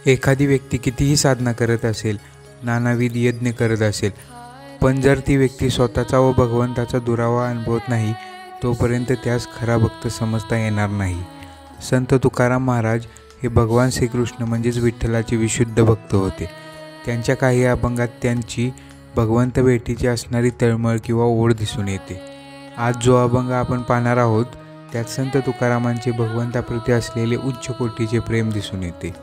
एखादी व्यक्ती कितीही साधना करत असेल, नानाविध यज्ञ करत असेल, पण जर ती व्यक्ती स्वतःचा व भगवंताचा दुरावा अनुभवत नाही, तोपर्यंत त्यास खरा भक्त समजता येणार नाही. संत तुकाराम महाराज हे भगवान श्रीकृष्ण म्हणजेच विठ्ठलाचे विशुद्ध भक्त होते. त्यांच्या काही अभंगात त्यांची भगवंत भेटीची असणारी तळमळ किंवा ओढ दिसून येते. आज जो अभंग आपण पाहणार आहोत त्यात संत तुकारामांचे भगवंताप्रती असलेले उच्च कोटीचे प्रेम दिसून येते.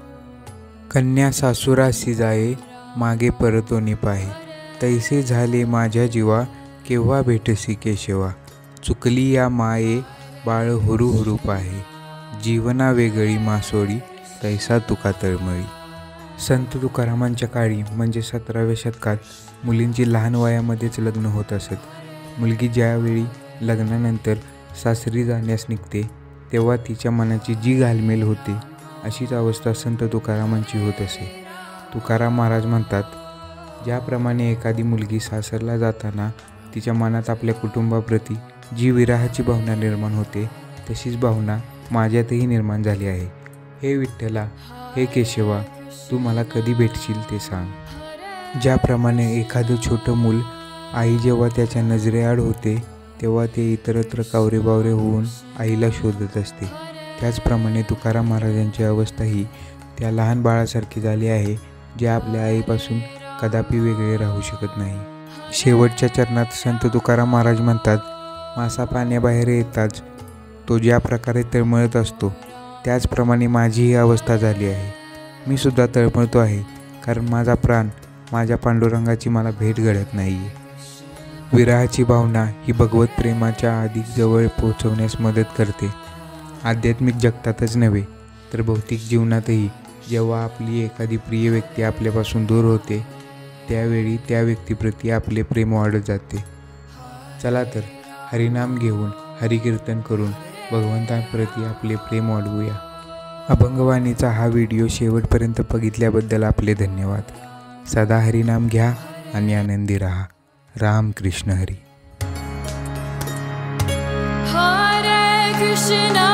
कन्या सासुरासी जाये, मागे परतोनी पाहे, तैसे झाले माझ्या जीवा, केव्हा भेटसी केशवा. चुकली या माये, बाळ हुरू हुरू पाहे, जीवना वेगळी मासोळी, तैसा तुका तळमळी. संत तुकारामांच्या काळी म्हणजे 17व्या शतकात मुलींची लहान वयामध्येच लग्न होत असत. मुलगी ज्यावेळी लग्नानंतर सासरी जाण्यास निघते तेव्हा तिच्या मनाची जी घालमेल होते अशीच अवस्था संत तुकारामांची होत असे. तुकाराम महाराज म्हणतात, ज्याप्रमाणे एखादी मुलगी सासरला जाताना तिच्या मनात आपल्या कुटुंबाप्रती जी विरहाची भावना निर्माण होते तशीच भावना माझ्यातही निर्माण झाली आहे. हे विठ्ठला, हे केशवा, तू मला कधी भेटशील ते सांग. ज्याप्रमाणे एखादं छोटं मूल आई जेव्हा त्याच्या नजरेआड होते तेव्हा ते इतरत्र कावरेबावरे होऊन आईला शोधत असते, त्याचप्रमाणे तुकाराम महाराजांची अवस्था ही त्या लहान बाळासारखी झाली आहे जे आपल्या आईपासून कदापि वेगळे राहू शकत नाही. शेवटच्या चरणात संत तुकाराम महाराज म्हणतात, मासा पाण्याबाहेर येताच तो ज्या प्रकारे तळमळत असतो त्याचप्रमाणे माझी ही अवस्था झाली आहे. मी सुद्धा तळमळतो आहे, कारण माझा प्राण माझ्या पांडुरंगाची मला भेट घडत नाही आहे. विरहाची भावना ही भगवत प्रेमाच्या अधिक जवळ पोहोचवण्यास मदत करते. आध्यात्मिक जगतातच नव्हे तर भौतिक जीवनातही जेव्हा आपली एखादी प्रिय व्यक्ती आपल्यापासून दूर होते त्यावेळी त्या व्यक्तीप्रती आपले प्रेम वाढत जाते. चला तर हरिनाम घेऊन हरिकीर्तन करून भगवंतांप्रती आपले प्रेम वाढवूया. अभंगवाणीचा हा व्हिडिओ शेवटपर्यंत बघितल्याबद्दल आपले धन्यवाद. सदा हरिनाम घ्या आणि आनंदी राहा. राम कृष्ण हरी. हरे कृष्ण.